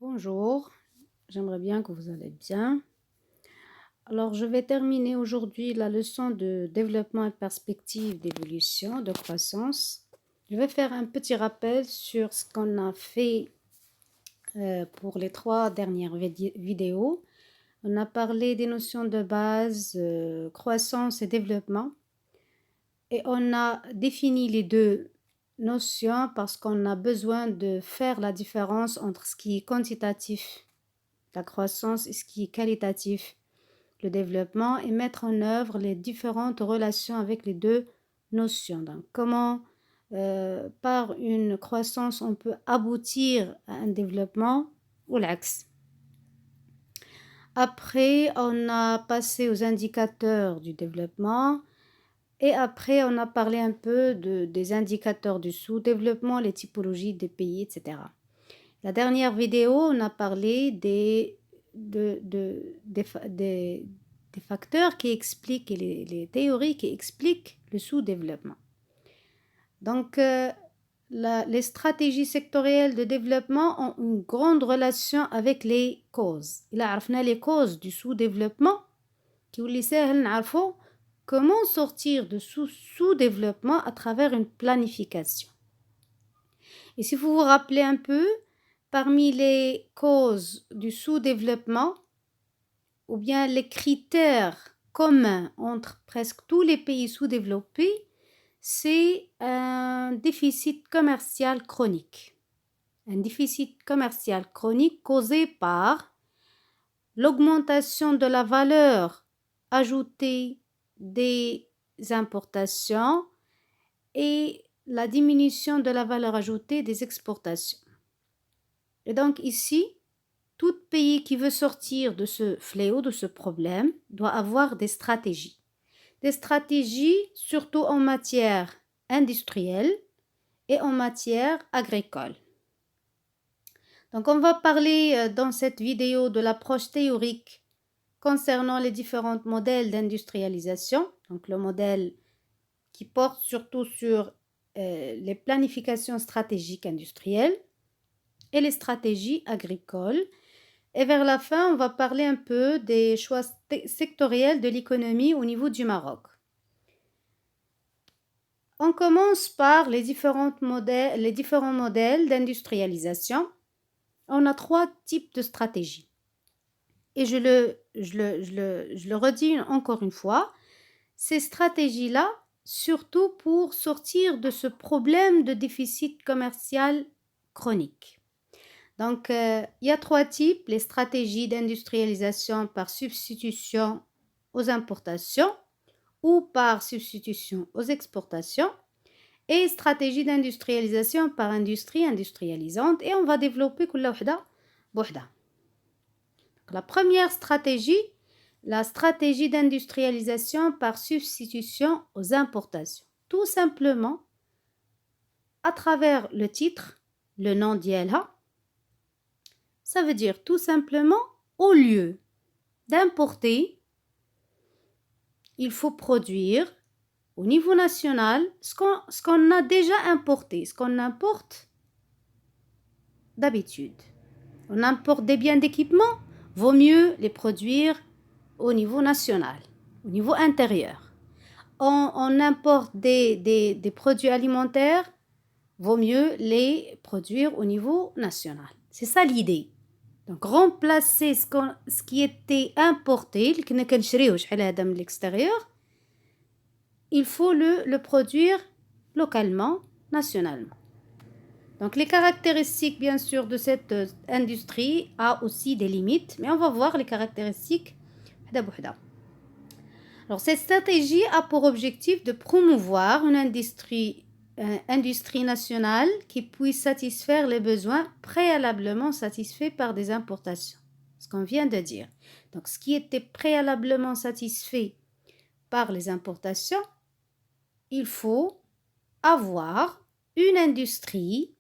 Bonjour, j'aimerais bien que vous allez bien. Alors, je vais terminer aujourd'hui la leçon de développement et perspective d'évolution, de croissance. Je vais faire un petit rappel sur ce qu'on a fait pour les 3 dernières vidéos. On a parlé des notions de base, croissance et développement. Et on a défini les 2 notions parce qu'on a besoin de faire la différence entre ce qui est quantitatif, la croissance, et ce qui est qualitatif, le développement, et mettre en œuvre les différentes relations avec les 2 notions. Donc, comment par une croissance on peut aboutir à un développement ou l'axe. Après, on a passé aux indicateurs du développement. Et après, on a parlé un peu des indicateurs du sous-développement, les typologies des pays, etc. La dernière vidéo, on a parlé des facteurs qui expliquent, et les théories qui expliquent le sous-développement. Donc, les stratégies sectorielles de développement ont une grande relation avec les causes. Il a les causes du sous-développement, qui vous سهل نعرفوا comment sortir de sous-développement à travers une planification. Et si vous vous rappelez un peu, parmi les causes du sous-développement, ou bien les critères communs entre presque tous les pays sous-développés, c'est un déficit commercial chronique. Un déficit commercial chronique causé par l'augmentation de la valeur ajoutée des importations et la diminution de la valeur ajoutée des exportations. Et donc ici, tout pays qui veut sortir de ce fléau, de ce problème, doit avoir des stratégies. Des stratégies surtout en matière industrielle et en matière agricole. Donc on va parler dans cette vidéo de l'approche théorique concernant les différents modèles d'industrialisation. Donc le modèle qui porte surtout sur les planifications stratégiques industrielles et les stratégies agricoles. Et vers la fin, on va parler un peu des choix sectoriels de l'économie au niveau du Maroc. On commence par les différents modèles d'industrialisation. On a 3 types de stratégies. Et je le redis encore une fois, ces stratégies-là, surtout pour sortir de ce problème de déficit commercial chronique. Donc, il y a 3 types, les stratégies d'industrialisation par substitution aux importations ou par substitution aux exportations et stratégie d'industrialisation par industrie industrialisante, et on va développer كل وحدة بوحدها. La première stratégie, la stratégie d'industrialisation par substitution aux importations. Tout simplement, à travers le titre, le nom d'IELHA, ça veut dire tout simplement, au lieu d'importer, il faut produire au niveau national ce qu'on a déjà importé, ce qu'on importe d'habitude. On importe des biens d'équipement, vaut mieux les produire au niveau national, au niveau intérieur. On importe des produits alimentaires, vaut mieux les produire au niveau national. C'est ça l'idée. Donc remplacer ce qui était importé, اللي كنا كنشريوه شحال هذا من l'extérieur, il faut le produire localement, nationalement. Donc les caractéristiques bien sûr de cette industrie a aussi des limites, mais on va voir les caractéristiques وحدة بوحدة. Alors cette stratégie a pour objectif de promouvoir une industrie nationale qui puisse satisfaire les besoins préalablement satisfaits par des importations. Ce qu'on vient de dire. Donc ce qui était préalablement satisfait par les importations, il faut avoir une industrie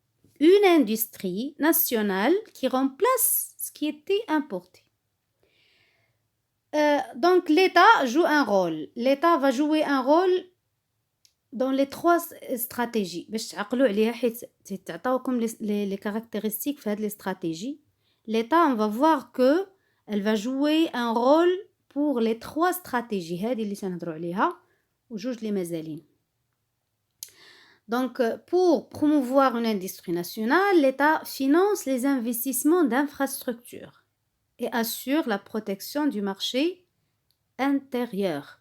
nationale qui remplace ce qui était importé. Donc l'État joue un rôle. L'État va jouer un rôle dans les 3 stratégies. باش تعقلوا عليها حيت تعطاوكم les caractéristiques في هذه les stratégies. l'État, on va voir que elle va jouer un rôle pour les 3 stratégies هذه اللي سنهضروا عليها وجوج اللي مازالين. Donc, pour promouvoir une industrie nationale, l'État finance les investissements d'infrastructures et assure la protection du marché intérieur.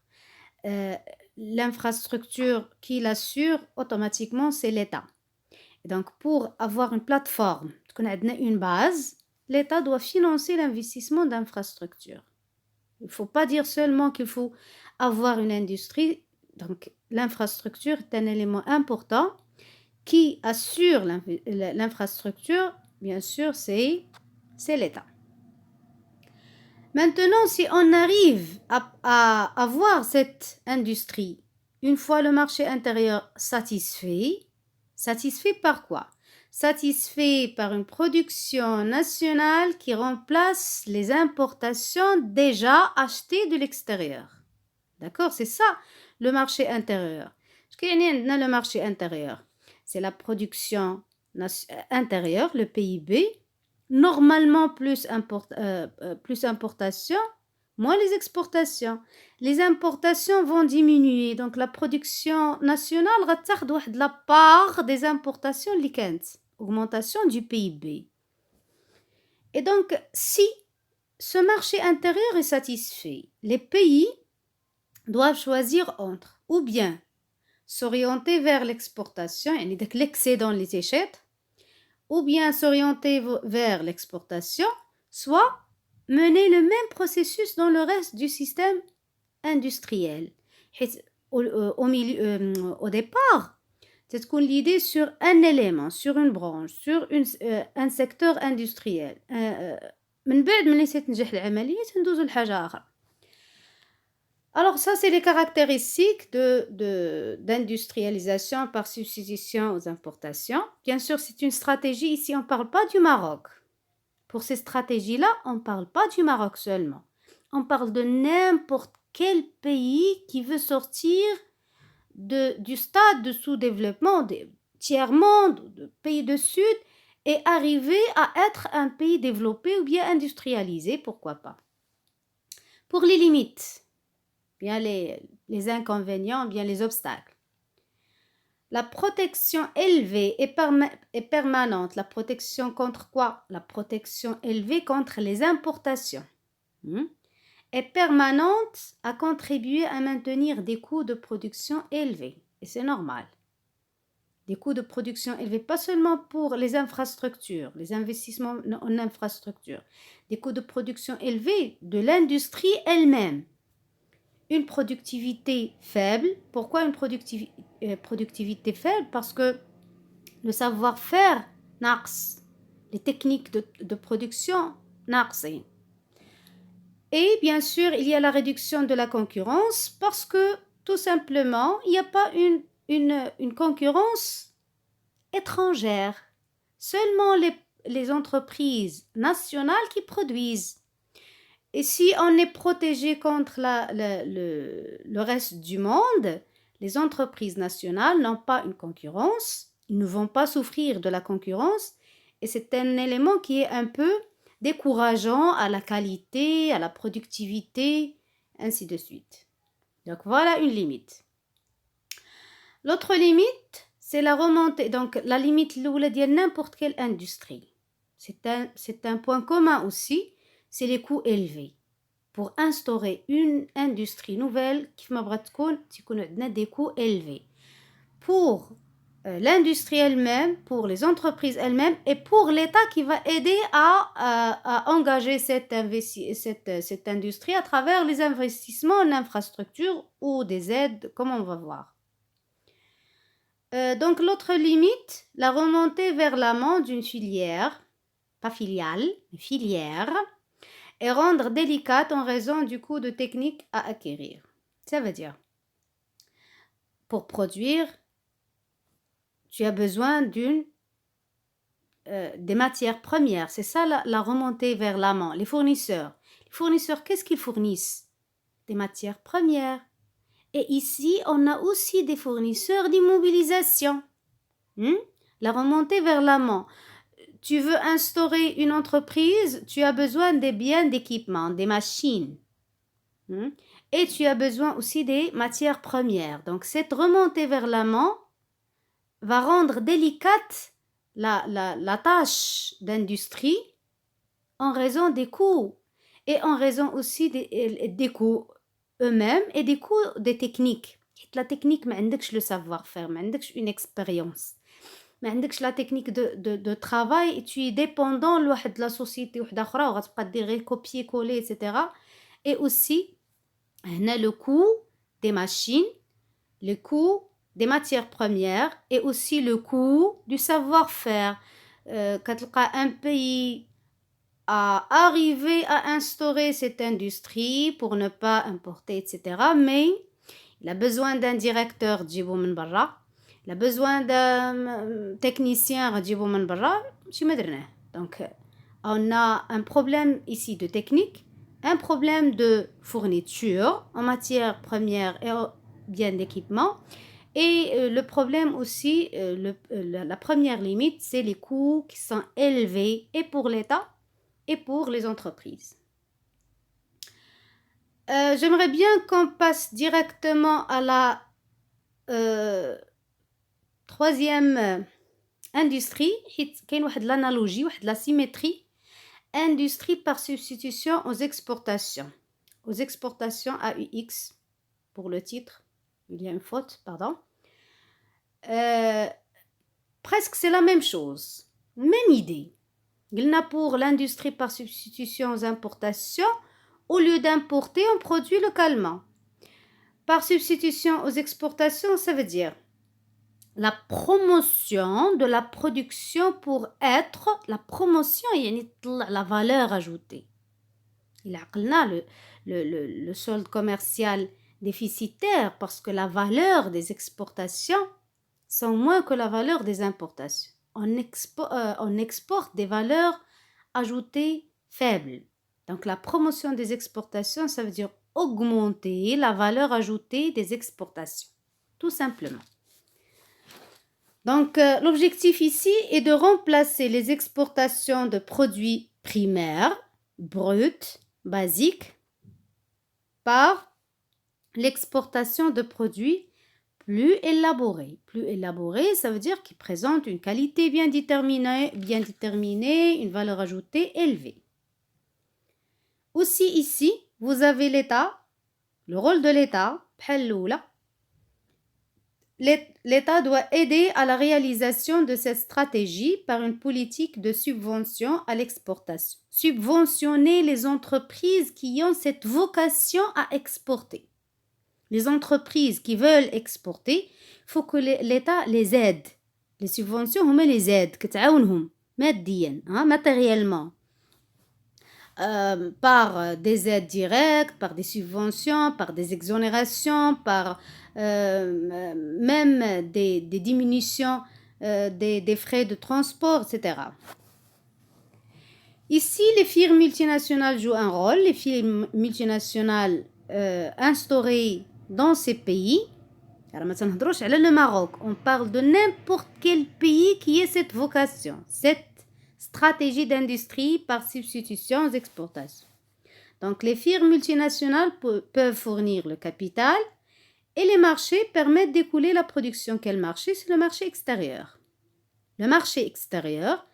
L'infrastructure qui l'assure automatiquement, c'est l'État. Et donc, pour avoir une plateforme, une base, l'État doit financer l'investissement d'infrastructures. Il ne faut pas dire seulement qu'il faut avoir une industrie. Donc, l'infrastructure est un élément important qui assure l'infrastructure, bien sûr, c'est l'État. Maintenant, si on arrive à avoir cette industrie, une fois le marché intérieur satisfait par quoi? Satisfait par une production nationale qui remplace les importations déjà achetées de l'extérieur. D'accord? C'est ça, le marché intérieur. Ce qu'il y a dans le marché intérieur, c'est la production intérieure, le PIB, normalement plus importation, moins les exportations. Les importations vont diminuer, donc la production nationale va de la part des importations, augmentation du PIB. Et donc, si ce marché intérieur est satisfait, les pays doivent choisir entre ou bien s'orienter vers l'exportation, l'excédent les échecs, ou bien s'orienter vers l'exportation, soit mener le même processus dans le reste du système industriel. Au départ, c'est l'idée sur un élément, sur une branche, sur un secteur industriel. من بعد ملي تنجح العملية تندوزو لحاجة أخرى. Alors ça, c'est les caractéristiques d'industrialisation par substitution aux importations. Bien sûr, c'est une stratégie. Ici, on ne parle pas du Maroc. Pour ces stratégies-là, on ne parle pas du Maroc seulement. On parle de n'importe quel pays qui veut sortir du stade de sous-développement, des tiers-monde, de pays de Sud, et arriver à être un pays développé ou bien industrialisé, pourquoi pas. Pour les limites, bien les inconvénients, bien les obstacles. La protection élevée est permanente. La protection contre quoi? La protection élevée contre les importations. Est permanente à contribuer à maintenir des coûts de production élevés. Et c'est normal. Des coûts de production élevés, pas seulement pour les infrastructures, les investissements en infrastructures, des coûts de production élevés de l'industrie elle-même. Une productivité faible. Pourquoi une productivité faible? Parce que le savoir-faire naqs, les techniques de production naqsin. Et bien sûr, il y a la réduction de la concurrence parce que tout simplement, il n'y a pas une concurrence étrangère. Seulement les entreprises nationales qui produisent. Et si on est protégé contre le reste du monde, les entreprises nationales n'ont pas une concurrence, ils ne vont pas souffrir de la concurrence et c'est un élément qui est un peu décourageant à la qualité, à la productivité, ainsi de suite. Donc voilà une limite. L'autre limite, c'est la remontée. Donc la limite l'oula ديال n'importe quelle industrie. C'est un point commun aussi. C'est les coûts élevés. Pour instaurer une industrie nouvelle, des coûts élevés. Pour l'industrie elle-même, pour les entreprises elles-mêmes et pour l'État qui va aider à engager cette industrie à travers les investissements en infrastructure ou des aides, comme on va voir. Donc l'autre limite, la remontée vers l'amont d'une filière, pas filiale, mais filière, et rendre délicate en raison du coût de technique à acquérir. Ça veut dire, pour produire, tu as besoin des matières premières. C'est ça la remontée vers l'amont. Les fournisseurs, qu'est-ce qu'ils fournissent? Des matières premières. Et ici, on a aussi des fournisseurs d'immobilisation. La remontée vers l'amont. tu veux instaurer une entreprise, tu as besoin des biens d'équipement, des machines. Et tu as besoin aussi des matières premières. Donc, cette remontée vers l'amont va rendre délicate la tâche d'industrie en raison des coûts et en raison aussi des coûts eux-mêmes et des coûts des techniques. La technique, ما عندكش le savoir-faire, ما عندكش une expérience. ما عندكش la technique de travail et tu es dépendant لواحد la société وحده أخرى وغتبقى دير غير copier coller etc. Et aussi هنا le coût des machines, le coût des matières premières et aussi le coût du savoir-faire. كتلقى un pays a arrivé à instaurer cette industrie pour ne pas importer etc. Mais il a besoin d'un directeur تجيبو من برا, il a besoin d'un technicien تجيبو من برا, ماشي ما درناه. Donc on a un problème ici de technique, un problème de fourniture en matière première et bien d'équipement. Et le problème aussi, la première limite, c'est les coûts qui sont élevés et pour l'État et pour les entreprises. J'aimerais bien qu'on passe directement à la troisième industrie. كاين واحد l'analogie, واحد la symétrie. Industrie par substitution aux exportations. Aux exportations AUX pour le titre. Il y a une faute, pardon. Presque c'est la même chose. Même idée. Il n'a pour l'industrie par substitution aux importations, au lieu d'importer, on produit localement. Par substitution aux exportations, ça veut dire la promotion de la production pour être la promotion, يعني تطلع la valeur ajoutée. Il a le solde commercial déficitaire parce que la valeur des exportations sont moins que la valeur des importations. On exporte des valeurs ajoutées faibles. Donc la promotion des exportations, ça veut dire augmenter la valeur ajoutée des exportations, tout simplement. Donc l'objectif ici est de remplacer les exportations de produits primaires, bruts, basiques, par l'exportation de produits plus élaborés. Plus élaborés, ça veut dire qu'ils présentent une qualité bien déterminée, une valeur ajoutée élevée. Aussi ici, vous avez l'État, le rôle de l'État, l'État doit aider à la réalisation de cette stratégie par une politique de subvention à l'exportation. Subventionner les entreprises qui ont cette vocation à exporter. Les entreprises qui veulent exporter, il faut que l'État les aide. Les subventions, هما les aident, كتعاونهم ماديا, matériellement. Par des aides directes, par des subventions, par des exonérations, par même des diminutions des frais de transport, etc. Ici, les firmes multinationales jouent un rôle. Les firmes multinationales instaurées dans ces pays, alors maintenant le Maroc, on parle de n'importe quel pays qui ait cette vocation, cette stratégie d'industrie par substitution aux exportations. Donc les firmes multinationales peuvent fournir le capital et les marchés permettent d'écouler la production. Quel marché? C'est le marché extérieur. Le marché extérieur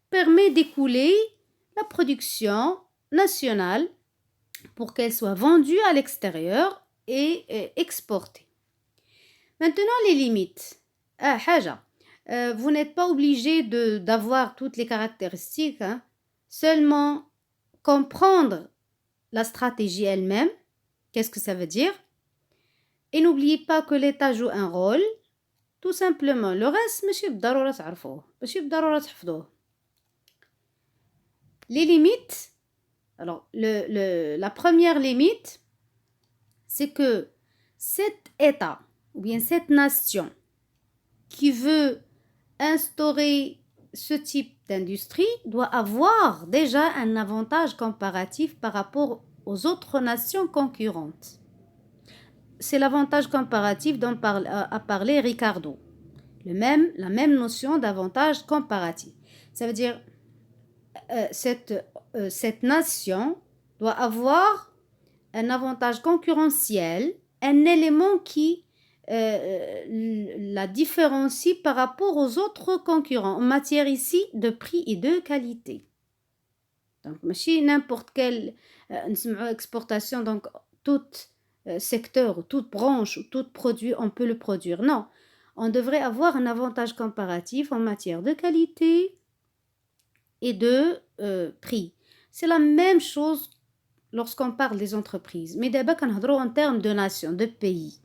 permet d'écouler la production nationale pour qu'elle soit vendue à l'extérieur et exportée. Maintenant, les limites. Vous n'êtes pas obligé d'avoir toutes les caractéristiques, seulement comprendre la stratégie elle-même, qu'est-ce que ça veut dire, et n'oubliez pas que l'État joue un rôle, tout simplement. Le reste, ماشي بالضرورة تعرفوه, ماشي بالضرورة تحفظوه. Les limites, alors la première limite, c'est que cet État ou bien cette nation qui veut instaurer ce type d'industrie doit avoir déjà un avantage comparatif par rapport aux autres nations concurrentes. C'est l'avantage comparatif dont a parlé Ricardo. La même notion d'avantage comparatif. Ça veut dire, cette nation doit avoir un avantage concurrentiel, un élément qui la différencie par rapport aux autres concurrents en matière ici de prix et de qualité. Donc, ماشي n'importe quelle exportation, donc tout secteur, toute branche, tout produit, on peut le produire. Non, on devrait avoir un avantage comparatif en matière de qualité et de prix. C'est la même chose lorsqu'on parle des entreprises. Mais d'abord, on en termes de nation, de pays.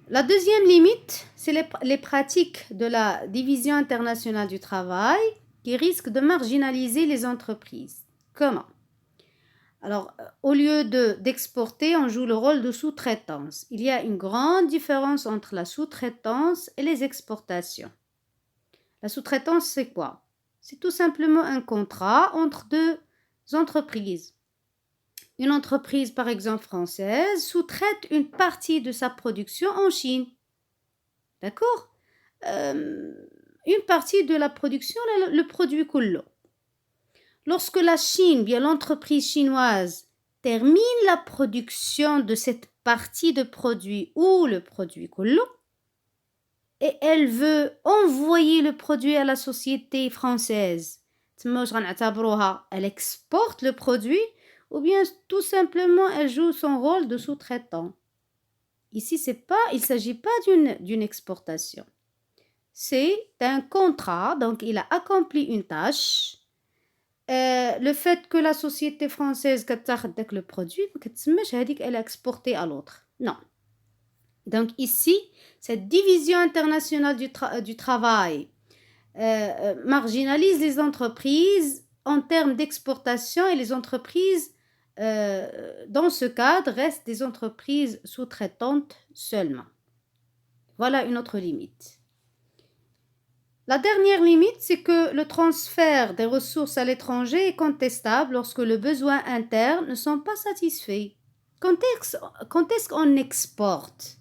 La deuxième limite, c'est les pratiques de la Division internationale du travail qui risquent de marginaliser les entreprises. Comment? Alors, au lieu d'exporter, on joue le rôle de sous-traitance. Il y a une grande différence entre la sous-traitance et les exportations. La sous-traitance, c'est quoi? C'est tout simplement un contrat entre deux entreprises. Une entreprise, par exemple française, sous-traite une partie de sa production en Chine. D'accord? Une partie de la production, le produit kullo. Lorsque la Chine, bien l'entreprise chinoise, termine la production de cette partie de produit ou le produit kullo, et elle veut envoyer le produit à la société française, elle exporte le produit ou bien tout simplement elle joue son rôle de sous-traitant. Ici, il ne s'agit pas d'une exportation. C'est un contrat, donc il a accompli une tâche. Le fait que la société française ait le produit, elle a exporté à l'autre. Non. Donc ici, cette division internationale du travail marginalise les entreprises en termes d'exportation et les entreprises, dans ce cadre, restent des entreprises sous-traitantes seulement. Voilà une autre limite. La dernière limite, c'est que le transfert des ressources à l'étranger est contestable lorsque les besoins internes ne sont pas satisfaits. Quand est-ce qu'on exporte?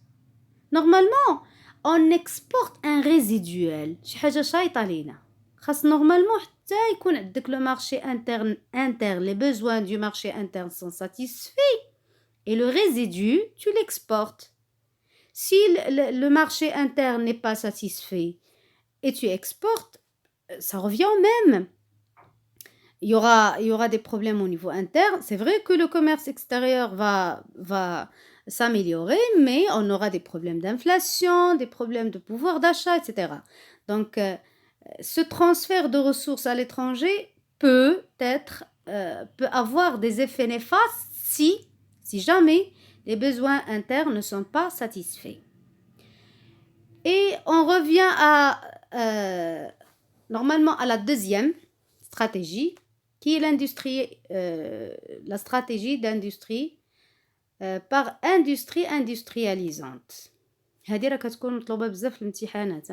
Normalement, on exporte un résiduel. شي حاجة شايطة علينا. خاص normalement حتى يكون عندك le marché interne, les besoins du marché interne sont satisfaits et le résidu, tu l'exportes. Si le marché interne n'est pas satisfait et tu exportes, ça revient au même. Il y aura des problèmes au niveau interne. C'est vrai que le commerce extérieur va s'améliorer, mais on aura des problèmes d'inflation, des problèmes de pouvoir d'achat, etc. Donc, ce transfert de ressources à l'étranger peut avoir des effets néfastes si jamais les besoins internes ne sont pas satisfaits. Et on revient normalement à la deuxième stratégie, qui est la stratégie d'industrie par industrie industrialisante. هذه راه كتكون مطلوبة بزاف في الامتحانات.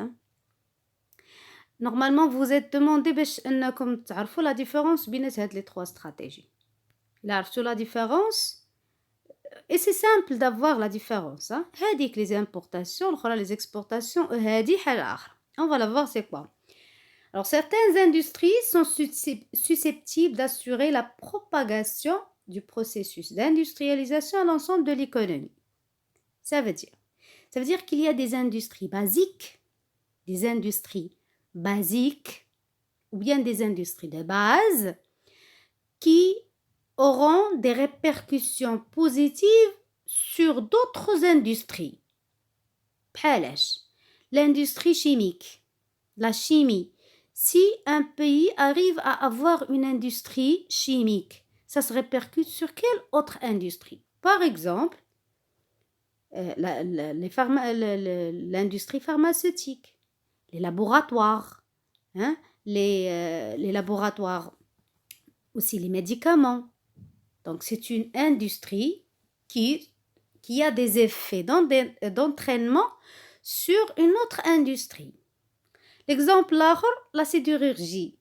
Normalement, vous êtes demandé باش انكم تعرفوا la différence بين هاد les trois stratégies. إلا عرفتوا la différence, et c'est simple d'avoir la différence. هذيك les importations, الأخرى les exportations, هذه حاجة أخرى. On va la voir, c'est quoi. Alors, certaines industries sont susceptibles d'assurer la propagation du processus d'industrialisation à l'ensemble de l'économie. Ça veut dire qu'il y a des industries basiques ou bien des industries de base qui auront des répercussions positives sur d'autres industries. بحالاش l'industrie chimique, la chimie. Si un pays arrive à avoir une industrie chimique, ça se répercute sur quelle autre industrie? Par exemple, l'industrie pharmaceutique, les laboratoires, les laboratoires, aussi les médicaments. Donc, c'est une industrie qui a des effets d'entraînement sur une autre industrie. L'exemple الآخر, la sidérurgie.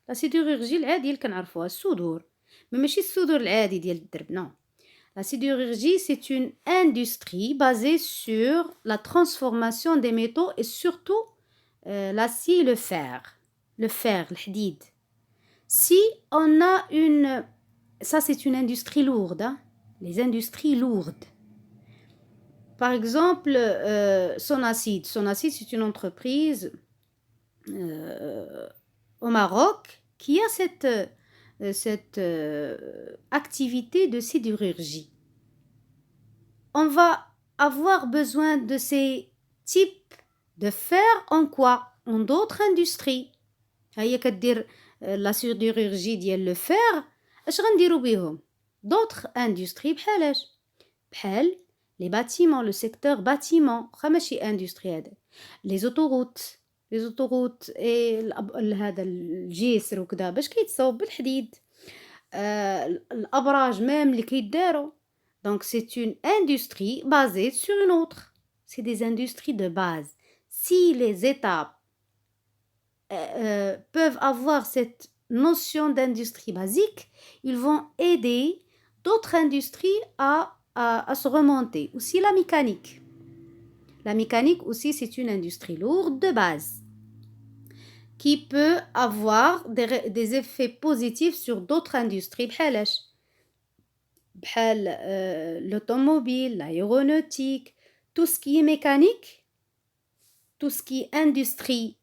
La sidérurgie العادي اللي كنعرفوها الصدور. Mais ماشي الصدور العادي ديال الدرب, non. La sidérurgie, c'est une industrie basée sur la transformation des métaux et surtout l'acier et le fer. le fer, le hadid. Si on a une... Ça, c'est une industrie lourde, hein? Les industries lourdes. Par exemple, Sonacide. Sonacide, c'est une entreprise au Maroc qui a cette activité de sidérurgie. On va avoir besoin de ces types de fer en quoi? En d'autres industries. هي كدير la sidérurgie ديال le fer. اش غنديرو بيهم؟ D'autres industries بحال les bâtiments, le secteur bâtiment. واخا ماشي industrie هذا. Les autoroutes et هذا الجسر وكذا باش كيتصاوب بالحديد. الابراج même اللي كيداروا. Donc c'est une industrie basée sur une autre. C'est des industries de base. Si les États peuvent avoir cette notion d'industrie basique, ils vont aider d'autres industries à se remonter. Aussi la mécanique. La mécanique aussi, c'est une industrie lourde de base qui peut avoir des effets positifs sur d'autres industries. L'automobile, l'aéronautique, tout ce qui est mécanique, tout ce qui est industrie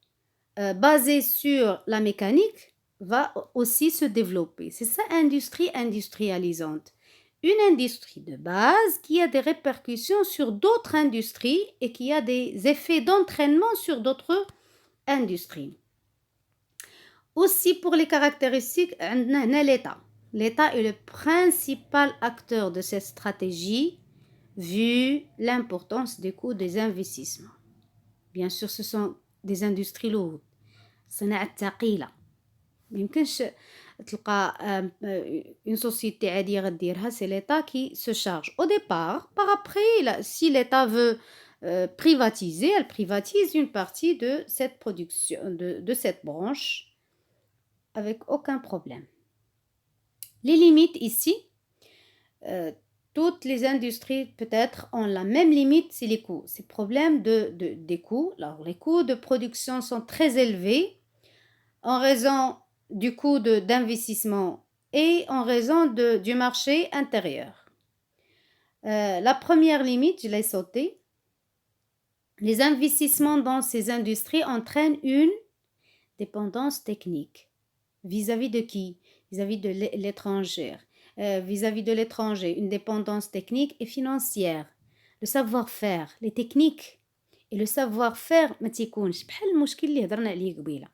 basée sur la mécanique va aussi se développer. C'est ça, industrie industrialisante. Une industrie de base qui a des répercussions sur d'autres industries et qui a des effets d'entraînement sur d'autres industries. Aussi pour les caractéristiques, on a l'État. L'État est le principal acteur de cette stratégie vu l'importance des coûts des investissements. Bien sûr, ce sont des industries lourdes. صناعة ثقيلة. ما يمكنش تلقى une société عادية غديرها, c'est l'État qui se charge. Au départ, par après, si l'État veut privatiser, elle privatise une partie de cette production, de cette branche avec aucun problème. Les limites ici, toutes les industries peut-être ont la même limite, c'est les coûts. C'est le problème des coûts. Alors les coûts de production sont très élevés en raison du coût d'investissement et en raison du marché intérieur. La première limite, je l'ai sautée. Les investissements dans ces industries entraînent une dépendance technique. Vis-à-vis de qui? Vis-à-vis de l'étranger. Vis-à-vis de l'étranger, une dépendance technique et financière. Le savoir-faire, les techniques et le savoir-faire ما تيكونش بحال المشكل اللي هضرنا عليه قبيله.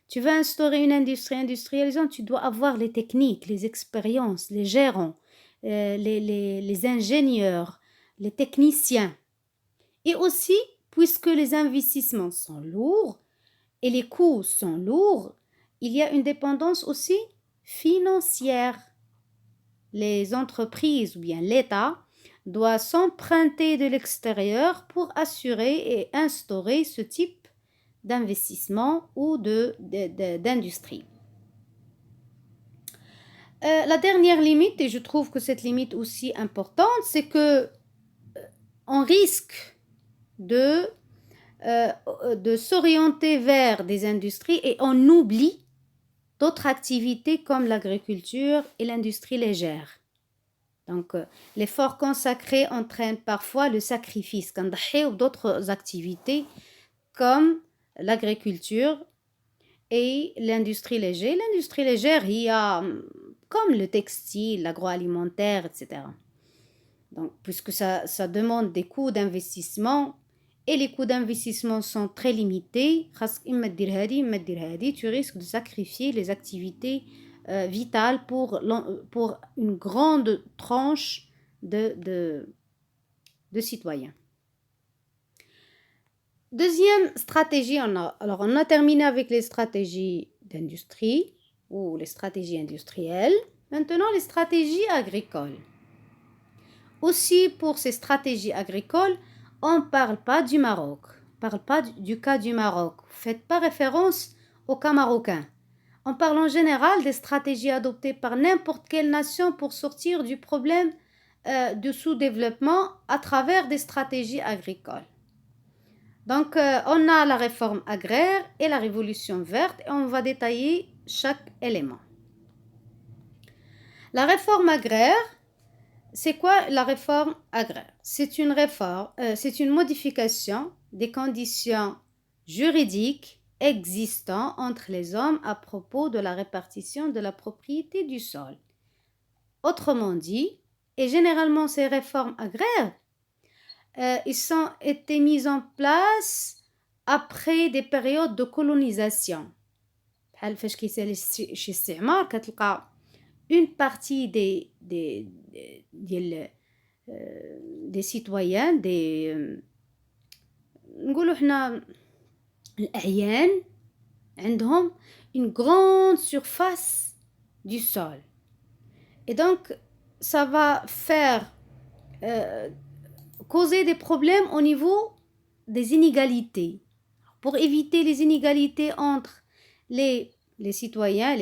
Tu veux instaurer une industrie industrialisante, tu dois avoir les techniques, les expériences, les gérants, les ingénieurs, les techniciens. Et aussi, puisque les investissements sont lourds et les coûts sont lourds, il y a une dépendance aussi financière. Les entreprises ou bien l'État doit s'emprunter de l'extérieur pour assurer et instaurer ce type d'investissement ou d'industrie. La dernière limite, et je trouve que cette limite aussi importante, c'est que on risque de s'orienter vers des industries et on oublie d'autres activités comme l'agriculture et l'industrie légère. Donc, l'effort consacré entraîne parfois le sacrifice ou d'autres activités comme l'agriculture et l'industrie légère. L'industrie légère, il y a comme le textile, l'agroalimentaire, etc. Donc, puisque ça demande des coûts d'investissement et les coûts d'investissement sont très limités, tu risques de sacrifier les activités vitales pour une grande tranche de citoyens. Deuxième stratégie, on a terminé avec les stratégies d'industrie ou les stratégies industrielles. Maintenant, les stratégies agricoles. Aussi, pour ces stratégies agricoles, on ne parle pas du Maroc, on ne parle pas du cas du Maroc. Faites pas référence au cas marocain. On parle en général des stratégies adoptées par n'importe quelle nation pour sortir du problème de sous-développement à travers des stratégies agricoles. Donc, on a la réforme agraire et la révolution verte et on va détailler chaque élément. La réforme agraire, c'est quoi la réforme agraire? C'est une réforme, c'est une modification des conditions juridiques existant entre les hommes à propos de la répartition de la propriété du sol. Autrement dit, et généralement ces réformes agraires, ils ont été mises en place après des périodes de colonisation. بحال فاش كيسالي شي استعمار كتلقى une partie des citoyens نقولوا حنا الأعيان عندهم une grande surface du sol. Et donc, ça va faire causer des problèmes au niveau des inégalités. Pour éviter les inégalités entre les citoyens,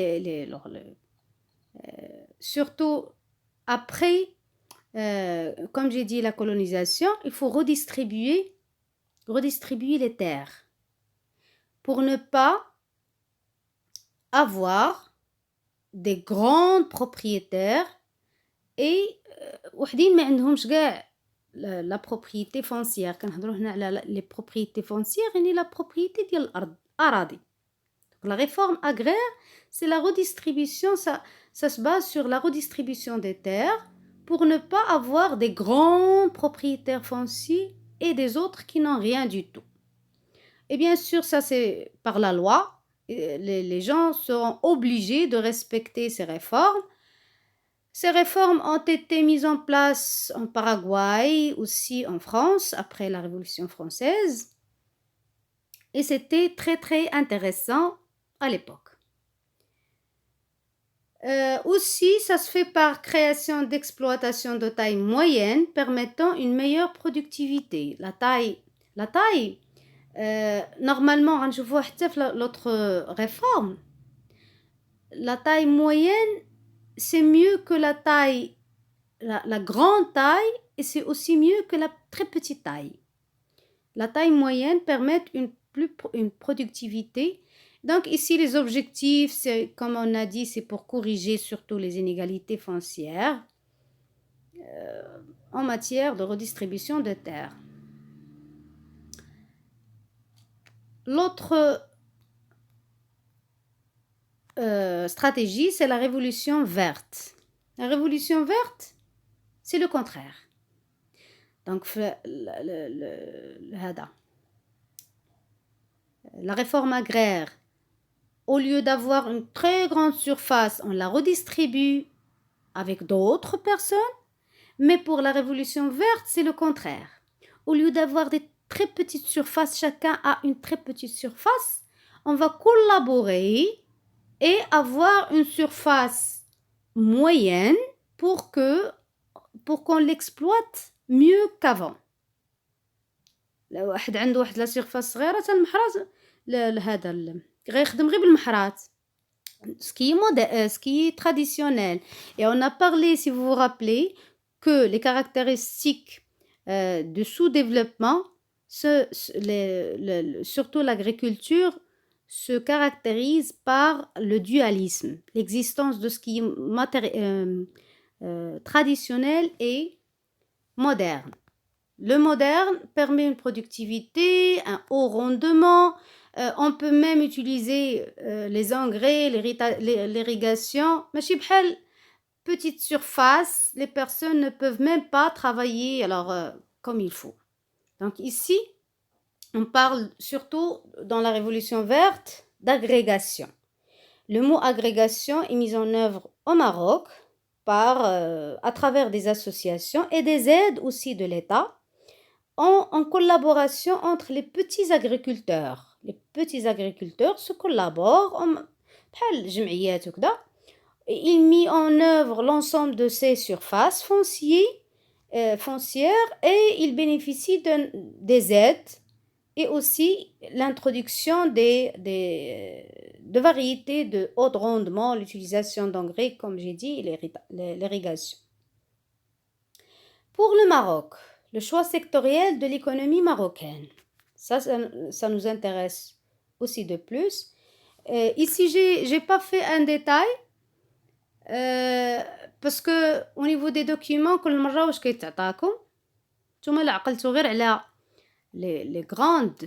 surtout après, comme j'ai dit, la colonisation, il faut redistribuer les terres pour ne pas avoir des grands propriétaires et وحدين ما عندهمش كاع la propriété foncière. كنهضروا هنا على les propriétés foncières يعني la propriété ديال الأرض أراضي. La réforme agraire, c'est la redistribution, ça se base sur la redistribution des terres pour ne pas avoir des grands propriétaires fonciers et des autres qui n'ont rien du tout. Et bien sûr, ça c'est par la loi. Les gens seront obligés de respecter ces réformes. Ces réformes ont été mises en place en Paraguay, aussi en France, après la Révolution française. Et c'était très très intéressant à l'époque. Aussi, ça se fait par création d'exploitation de taille moyenne permettant une meilleure productivité. La taille normalement, غنشوفوها حتى في l'autre réforme. La taille moyenne, c'est mieux que la taille, la grande taille, et c'est aussi mieux que la très petite taille. La taille moyenne permet une productivité. Donc ici, les objectifs, c'est, comme on a dit, c'est pour corriger surtout les inégalités foncières en matière de redistribution de terres. L'autre stratégie, c'est la révolution verte. La révolution verte, c'est le contraire. Donc, la réforme agraire, au lieu d'avoir une très grande surface, on la redistribue avec d'autres personnes. Mais pour la révolution verte, c'est le contraire. Au lieu d'avoir des très petites surfaces, chacun a une très petite surface, on va collaborer et avoir une surface moyenne pour qu'on l'exploite mieux qu'avant. لو واحد عنده واحد لا سيرفاس صغيره تاع المحراث لهذا غيخدم غير بالمحراث ce qui est traditionnel. Et on a parlé, si vous vous rappelez, que les caractéristiques de sous-développement, surtout l'agriculture, se caractérise par le dualisme, l'existence de ce qui est traditionnel et moderne. Le moderne permet une productivité, un haut rendement. On peut même utiliser les engrais, l'irrigation. ماشي بحال petite surface, les personnes ne peuvent même pas travailler comme il faut. Donc ici, on parle surtout dans la révolution verte d'agrégation. Le mot agrégation est mis en œuvre au Maroc à travers des associations et des aides aussi de l'État en collaboration entre les petits agriculteurs. Les petits agriculteurs se collaborent بحال جمعيات وكذا. Il mit en œuvre l'ensemble de ces surfaces foncières et il bénéficie des aides et aussi l'introduction de variétés de haut rendement, l'utilisation d'engrais, comme j'ai dit, et l'irrigation. Pour le Maroc, le choix sectoriel de l'économie marocaine. Ça nous intéresse aussi de plus. Ici, j'ai pas fait un détail parce que au niveau des documents كل مرة واش كيتعطاكم نتوما إلا عقلتوا غير على les grandes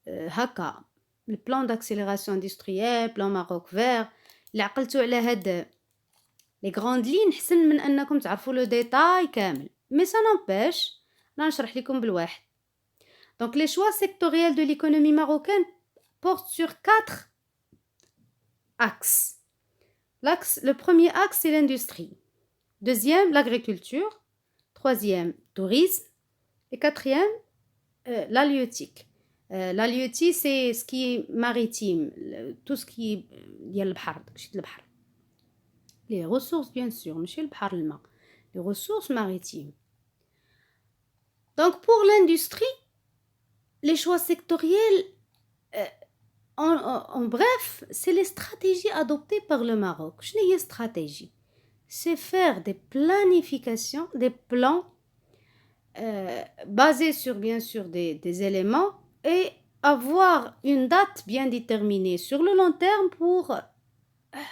هكا le plan d'accélération industrielle, plan Maroc vert إلا عقلتوا على هاد les grandes lignes حسن من أنكم تعرفوا le détail كامل. Mais ça n'empêche أنا نشرح لكم بالواحد. Donc les choix sectoriels de l'économie marocaine portent sur 4 axes. Le premier axe, c'est l'industrie. Deuxième, l'agriculture. Troisième, tourisme. Et quatrième, l'halieutique. L'halieutique, c'est ce qui est maritime, tout ce qui est les ressources, bien sûr, monsieur le parlement, les ressources maritimes. Donc, pour l'industrie, les choix sectoriels, en bref, c'est les stratégies adoptées par le Maroc. Je n'ai pas stratégie. C'est faire des planifications, des plans basés sur, bien sûr, des éléments et avoir une date bien déterminée sur le long terme pour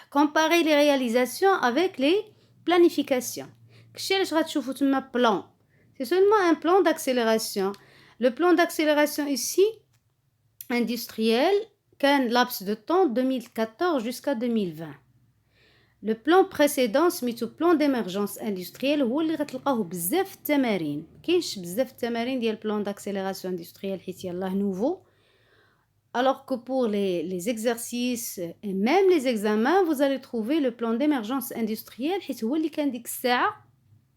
comparer les réalisations avec les planifications. C'est seulement un plan d'accélération. Le plan d'accélération ici, industriel, qu'un laps de temps 2014 jusqu'à 2020. Le plan précédent سميتو plan d'émergence industrielle هو اللي غتلقاوه بزاف التمارين كاينش بزاف التمارين ديال plan d'accélération industrielle حيت يلاه nouveau. Alors que pour les exercices et même les examens vous allez trouver le plan d'émergence industrielle حيت هو اللي كان ديك الساعة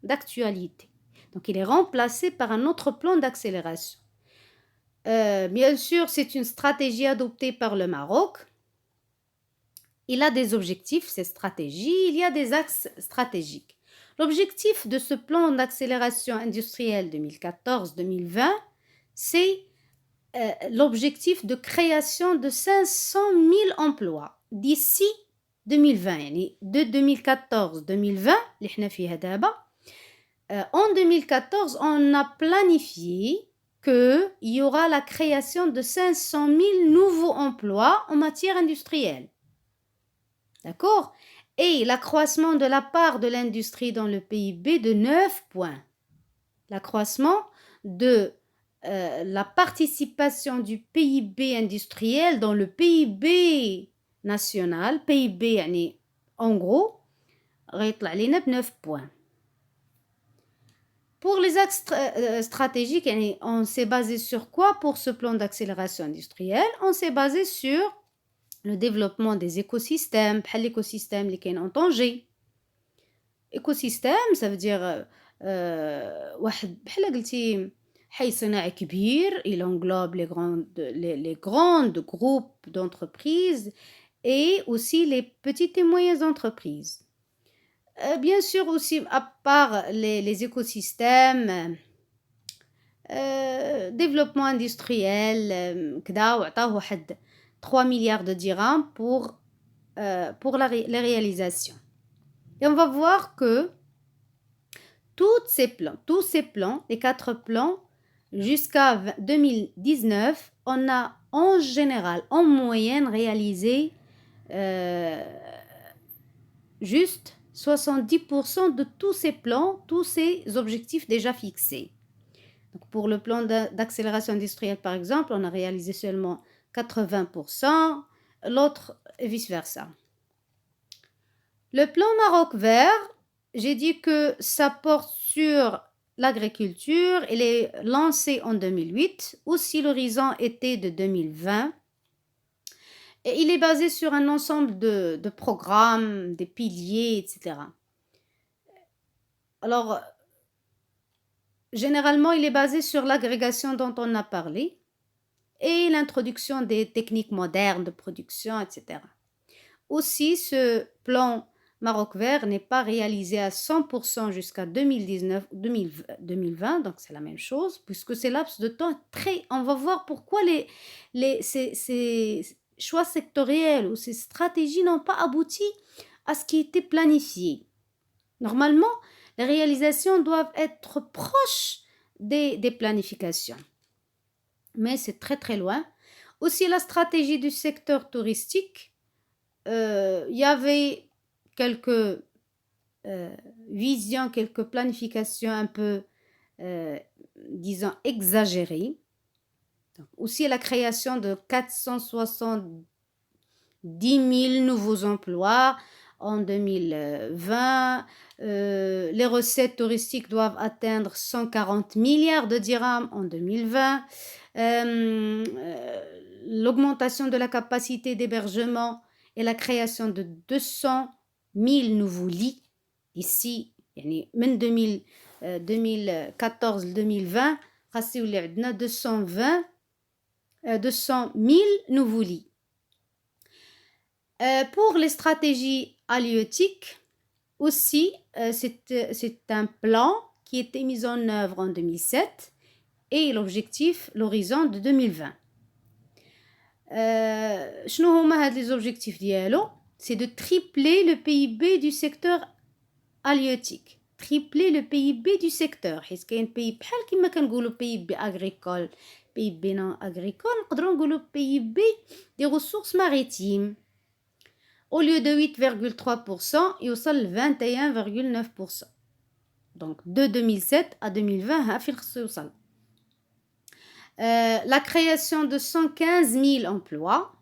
d'actualité. Donc il est remplacé par un autre plan d'accélération. Bien sûr, c'est une stratégie adoptée par le Maroc. Il a des objectifs, ces stratégies, il y a des axes stratégiques. L'objectif de ce plan d'accélération industrielle 2014-2020, c'est l'objectif de création de 500 000 emplois d'ici 2020. يعني de 2014-2020, اللي احنا فيها دابا. En 2014, on a planifié qu'il y aura la création de 500 000 nouveaux emplois en matière industrielle. D'accord? Et l'accroissement de la part de l'industrie dans le PIB de 9 points. L'accroissement de la participation du PIB industriel dans le PIB national. PIB, يعني, en gros, غيطلع لنا ب 9 points. Pour les axes stratégiques, on s'est basé sur quoi pour ce plan d'accélération industrielle? On s'est basé sur le développement des écosystèmes, l'écosystème qui est en Tanger. Écosystème, ça veut dire واحد بحال قلتي حي صناعي كبير, il englobe les grandes groupes d'entreprises et aussi les petites et moyennes entreprises. Bien sûr aussi, à part les écosystèmes, développement industriel, كدا وعطاوه واحد 3 milliards de dirhams pour les réalisations. Et on va voir que tous ces plans, les 4 plans, jusqu'à 2019, on a en général, en moyenne, réalisé juste 70% de tous ces plans, tous ces objectifs déjà fixés. Donc pour le plan d'accélération industrielle, par exemple, on a réalisé seulement 80%, l'autre et vice-versa. Le plan Maroc vert, j'ai dit que ça porte sur l'agriculture, il est lancé en 2008, aussi l'horizon était de 2020. Et il est basé sur un ensemble de programmes, des piliers, etc. Alors, généralement, il est basé sur l'agrégation dont on a parlé et l'introduction des techniques modernes de production, etc. Aussi, ce plan Maroc vert n'est pas réalisé à 100% jusqu'à 2020, donc c'est la même chose, puisque ces laps de temps très... On va voir pourquoi ces choix sectoriels ou ces stratégies n'ont pas abouti à ce qui était planifié. Normalement, les réalisations doivent être proches des planifications. mais c'est très très loin. Aussi la stratégie du secteur touristique, il y avait quelques visions, quelques planifications un peu, euh, disons, exagérées. Donc, aussi la création de 470 000 nouveaux emplois en 2020. Les recettes touristiques doivent atteindre 140 milliards de dirhams en 2020. L'augmentation de la capacité d'hébergement et la création de 200 000 nouveaux lits ici, يعني من 2014 ل 2020 خاص يولي عندنا 200 000 nouveaux lits. Pour les stratégies halieutiques, aussi, c'est un plan qui a été mis en œuvre en 2007 et l'objectif, l'horizon de 2020. شنو هما هاد les objectifs ديالو؟ C'est de tripler le PIB du secteur halieutique. Tripler le PIB du secteur. حيت كاين PIB بحال كما كنقولوا PIB agricole, PIB non agricole, نقدروا نقولوا PIB des ressources maritimes. Au lieu de 8,3%, يوصل ل 21,9%. Donc de 2007 à 2020 ها فين خصو يوصل. La création de 115 000 emplois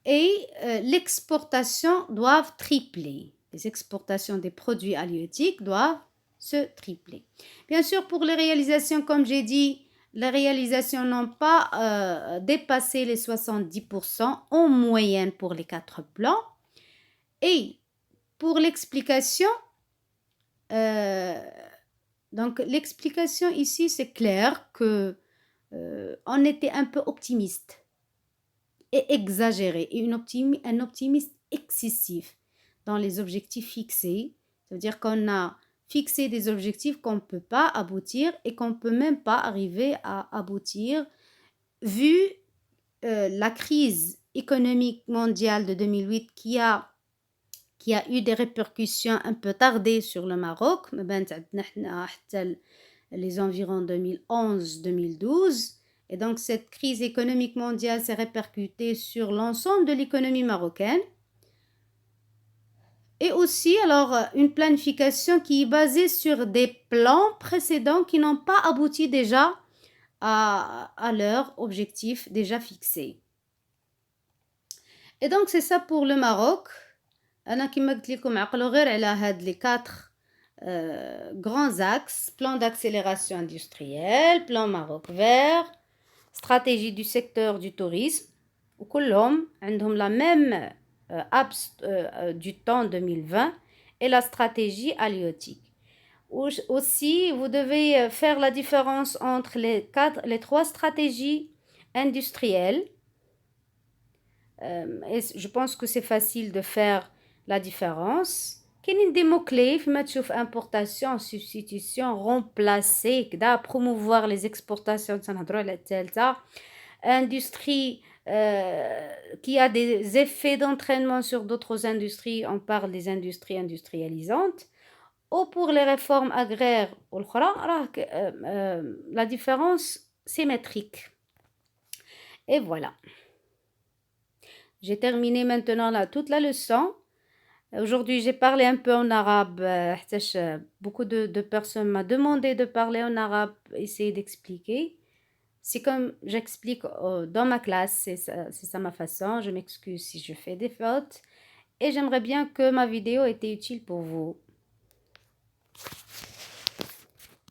et l'exportation doivent tripler. Les exportations des produits halieutiques doivent se tripler. Bien sûr, pour les réalisations, comme j'ai dit, les réalisations n'ont pas dépassé les 70% en moyenne pour les 4 plans. Et pour l'explication, donc l'explication ici, c'est clair que on était un peu optimiste et exagéré, et un optimisme excessif dans les objectifs fixés. Ça veut dire qu'on a fixé des objectifs qu'on ne peut pas aboutir et qu'on ne peut même pas arriver à aboutir vu la crise économique mondiale de 2008 qui a eu des répercussions un peu tardées sur le Maroc, les environs 2011-2012. Et donc, cette crise économique mondiale s'est répercutée sur l'ensemble de l'économie marocaine. Et aussi, alors, une planification qui est basée sur des plans précédents qui n'ont pas abouti déjà à leur objectif déjà fixé. Et donc, c'est ça pour le Maroc. أنا كما قلت لكم عقلوا غير على هاد les 4 grands axes: plan d'accélération industrielle, plan Maroc vert, stratégie du secteur du tourisme, وكلهم عندهم la même axe du temps 2020 et la stratégie halieutique. Aussi, vous devez faire la différence entre les 3 stratégies industrielles. Et je pense que c'est facile de faire la différence. كاينين des mots-clés فيما تشوف importation, substitution, remplacer, كدا promouvoir les exportations, تنهضروا على الثالثة. Industrie qui a des effets d'entraînement sur d'autres industries, on parle des industries industrialisantes. Ou pour les réformes agraires والأخرى la différence symétrique. Et voilà. J'ai terminé maintenant là toute la leçon. Aujourd'hui, j'ai parlé un peu en arabe. Beaucoup de personnes m'ont demandé de parler en arabe, essayer d'expliquer. C'est comme j'explique dans ma classe, c'est ça ma façon. Je m'excuse si je fais des fautes. Et j'aimerais bien que ma vidéo était utile pour vous.